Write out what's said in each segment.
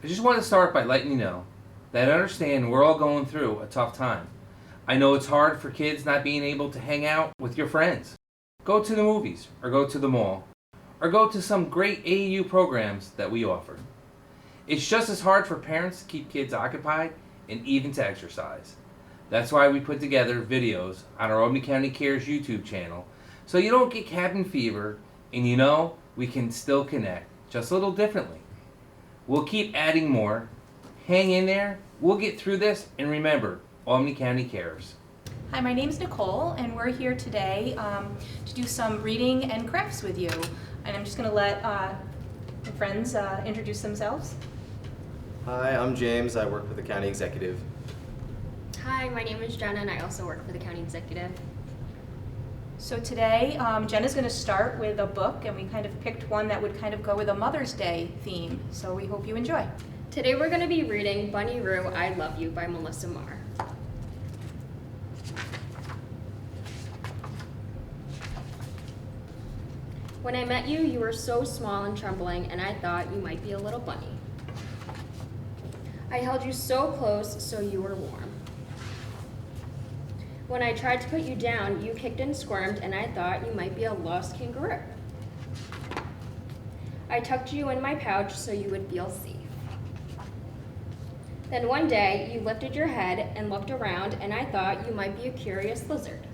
I just want to start by letting you know that I understand we're all going through a tough time. I know it's hard for kids not being able to hang out with your friends, go to the movies, or go to the mall, or go to some great AAU programs that we offer. It's just as hard for parents to keep kids occupied and even to exercise. That's why we put together videos on our Albany County Cares YouTube channel so you don't get cabin fever and you know we can still connect, just a little differently. We'll keep adding more. Hang in there. We'll get through this, and remember, Albany County cares. Hi, my name's Nicole, and we're here today to do some reading and crafts with you. And I'm just going to let my friends introduce themselves. Hi, I'm James. I work for the county executive. Hi, my name is Jenna, and I also work for the county executive. So today, Jenna's going to start with a book, and we kind of picked one that would kind of go with a Mother's Day theme. So we hope you enjoy. Today we're going to be reading Bunny Roo, I Love You by Melissa Marr. When I met you, you were so small and trembling, and I thought you might be a little bunny. I held you so close, so you were warm. When I tried to put you down, you kicked and squirmed, and I thought you might be a lost kangaroo. I tucked you in my pouch so you would feel safe. Then one day, you lifted your head and looked around, and I thought you might be a curious lizard.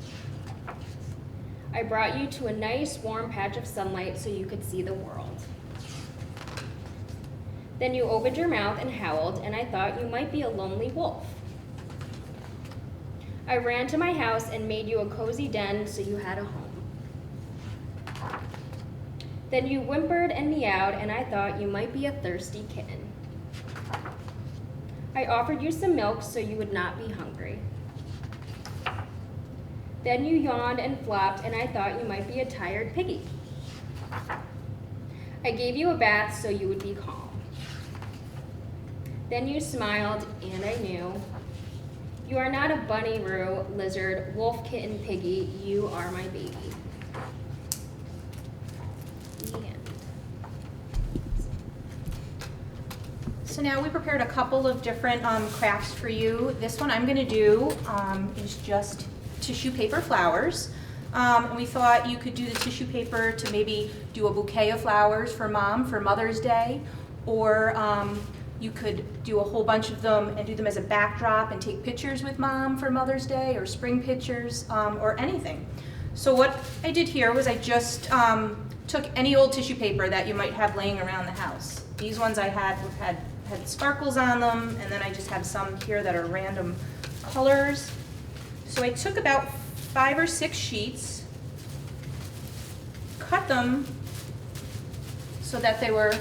I brought you to a nice, warm patch of sunlight so you could see the world. Then you opened your mouth and howled, and I thought you might be a lonely wolf. I ran to my house and made you a cozy den so you had a home. Then you whimpered and meowed, and I thought you might be a thirsty kitten. I offered you some milk so you would not be hungry. Then you yawned and flopped, and I thought you might be a tired piggy. I gave you a bath so you would be calm. Then you smiled, and I knew. You are not a bunny, Roo, lizard, wolf, kitten, piggy. You are my baby. The end. So now we prepared a couple of different crafts for you. This one I'm going to do is just tissue paper flowers. And we thought you could do the tissue paper to maybe do a bouquet of flowers for Mom for Mother's Day, or you could do a whole bunch of them and do them as a backdrop and take pictures with Mom for Mother's Day, or spring pictures, or anything. So what I did here was I just took any old tissue paper that you might have laying around the house. These ones I had sparkles on them, and then I just have some here that are random colors. So I took about 5 or 6 sheets, cut them so that they were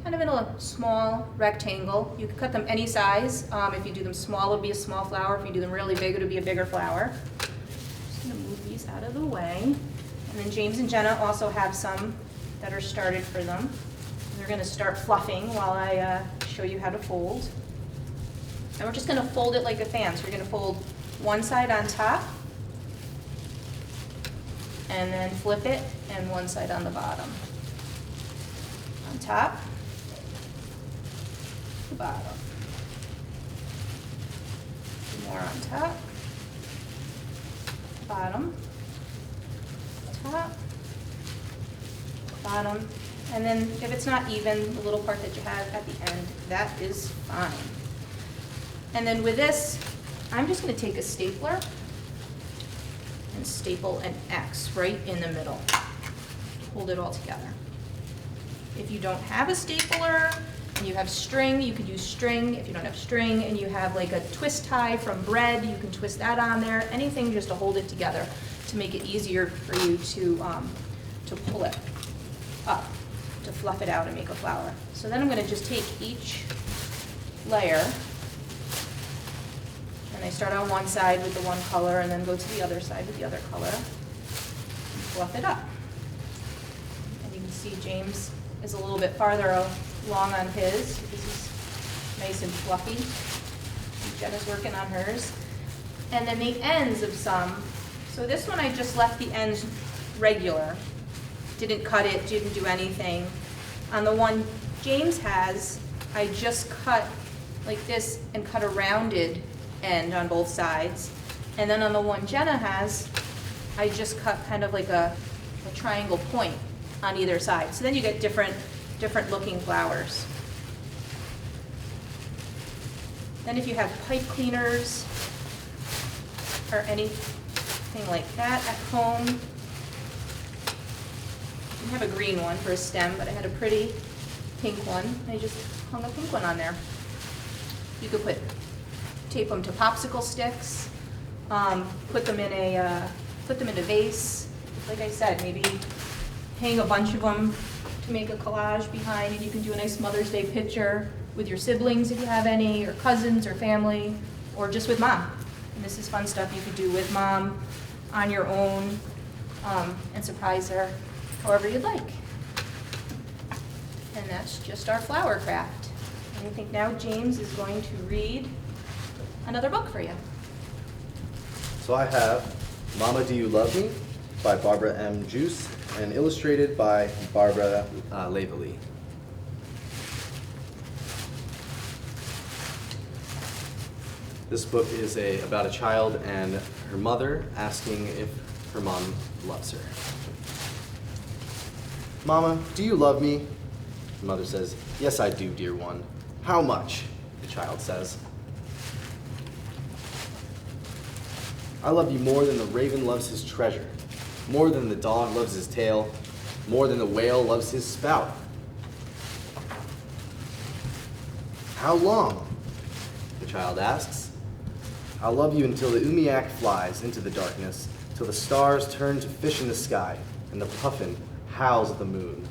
kind of in a small rectangle. You could cut them any size. If you do them small, it would be a small flower. If you do them really big, it would be a bigger flower. Just gonna move these out of the way. And then James and Jenna also have some that are started for them. They're gonna start fluffing while I show you how to fold. And we're just gonna fold it like a fan. So we're gonna fold one side on top, and then flip it, and one side on the bottom. On top, the bottom. More on top, bottom, top, bottom, and then if it's not even, the little part that you have at the end, that is fine. And then with this, I'm just going to take a stapler and staple an X right in the middle. Hold it all together. If you don't have a stapler and you have string, you could use string. If you don't have string and you have like a twist tie from bread, you can twist that on there. Anything just to hold it together to make it easier for you to pull it up, to fluff it out and make a flower. So then I'm going to just take each layer, and I start on one side with the one color and then go to the other side with the other color and fluff it up. And you can see James is a little bit farther along on his. This is nice and fluffy. Jenna's working on hers. And then the ends of some. So this one I just left the ends regular. Didn't cut it, didn't do anything. On the one James has, I just cut like this and cut a rounded end on both sides. And then on the one Jenna has, I just cut kind of like a triangle point on either side. So then you get different looking flowers. Then if you have pipe cleaners or anything like that at home, you have a green one for a stem, but I had a pretty pink one. I just hung a pink one on there. You could tape them to popsicle sticks, put them in a vase. Like I said, maybe hang a bunch of them to make a collage behind, and you can do a nice Mother's Day picture with your siblings if you have any, or cousins or family, or just with mom. And this is fun stuff you could do with mom on your own, and surprise her however you'd like. And that's just our flower craft. And I think now James is going to read another book for you. So I have Mama, Do You Love Me? By Barbara M. Juice and illustrated by Barbara Laveley. This book is about a child and her mother asking if her mom loves her. Mama, do you love me? The mother says, yes, I do, dear one. How much? The child says. I love you more than the raven loves his treasure, more than the dog loves his tail, more than the whale loves his spout. How long? The child asks. I'll love you until the umiak flies into the darkness, till the stars turn to fish in the sky, and the puffin howls at the moon.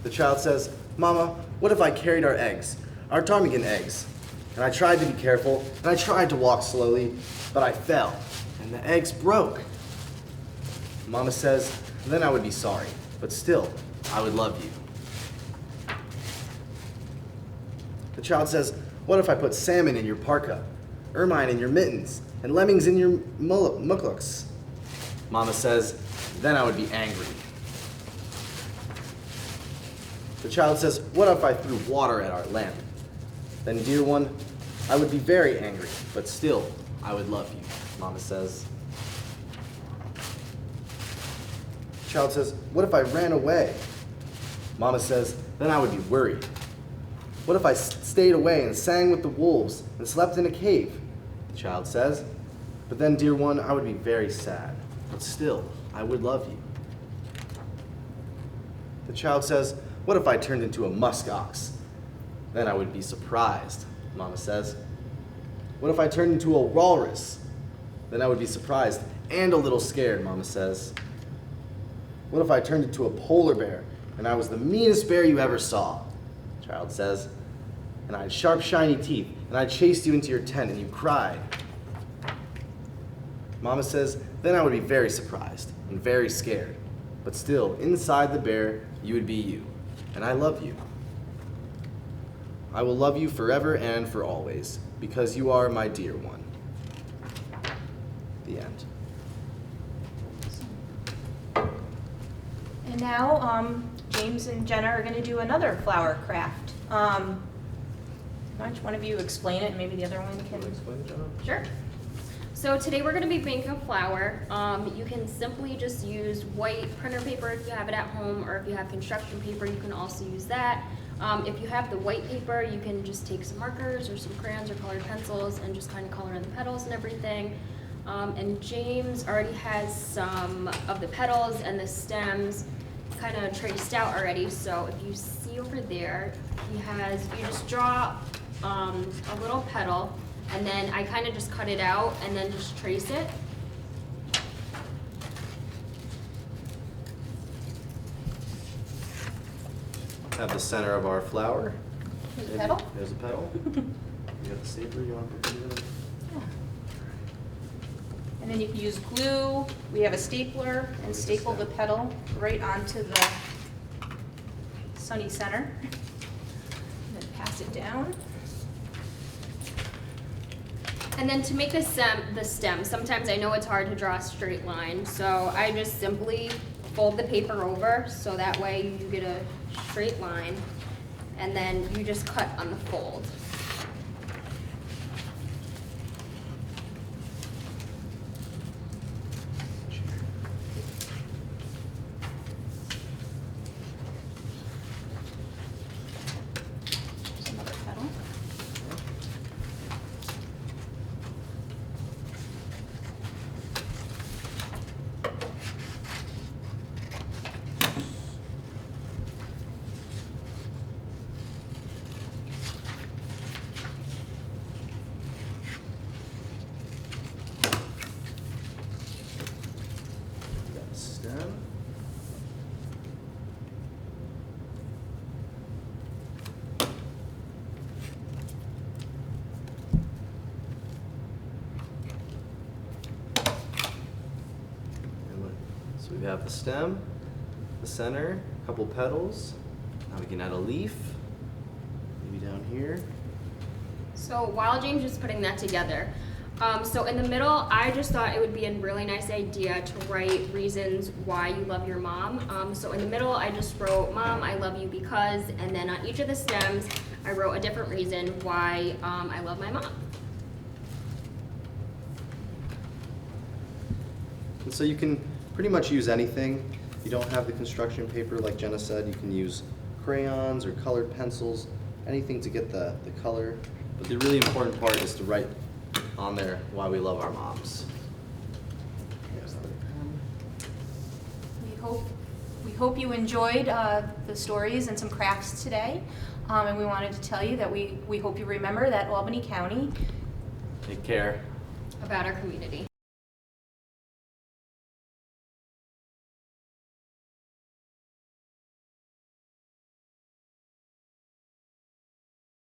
The child says, Mama, what if I carried our eggs, our ptarmigan eggs? And I tried to be careful, and I tried to walk slowly, but I fell, and the eggs broke. Mama says, then I would be sorry, but still, I would love you. The child says, what if I put salmon in your parka, ermine in your mittens, and lemmings in your mukluks? Mama says, then I would be angry. The child says, what if I threw water at our lamp? Then, dear one, I would be very angry, but still, I would love you, Mama says. The child says, what if I ran away? Mama says, then I would be worried. What if I stayed away and sang with the wolves and slept in a cave? The child says, but then, dear one, I would be very sad, but still, I would love you. The child says, what if I turned into a musk ox? Then I would be surprised, Mama says. What if I turned into a walrus? Then I would be surprised and a little scared, Mama says. What if I turned into a polar bear and I was the meanest bear you ever saw? The child says. And I had sharp, shiny teeth, and I chased you into your tent and you cried. Mama says, then I would be very surprised and very scared. But still, inside the bear, you would be you. And I love you. I will love you forever and for always, because you are my dear one. The end. And now, James and Jenna are going to do another flower craft. Why don't one of you explain it, and maybe the other one can. Explain, Jenna? Sure. So today we're going to be making a flower. You can simply just use white printer paper if you have it at home, or if you have construction paper, you can also use that. If you have the white paper, you can just take some markers or some crayons or colored pencils and just kind of color in the petals and everything. And James already has some of the petals and the stems kind of traced out already. So if you see over there, you just draw a little petal, and then I kind of just cut it out and then just trace it. Have the center of our flower. Here's a petal. There's a petal. You got the stapler, you want to put it in? Yeah. And then you can use glue. We have a stapler, and staple the petal right onto the sunny center. And then pass it down. And then to make the stem, sometimes I know it's hard to draw a straight line, so I just simply fold the paper over, so that way you get a straight line, and then you just cut on the fold. Just another petal. Got the stem. So we have the stem, the center, a couple petals. Now we can add a leaf, maybe down here. So while James is putting that together, so in the middle, I just thought it would be a really nice idea to write reasons why you love your mom. So in the middle, I just wrote, Mom, I love you because, and then on each of the stems, I wrote a different reason why I love my mom. And so you can pretty much use anything. If you don't have the construction paper, like Jenna said, you can use crayons or colored pencils, anything to get the color. But the really important part is to write on there why we love our moms. There's another pen. We hope you enjoyed the stories and some crafts today. And we wanted to tell you that we hope you remember that Albany County Take care. About our community.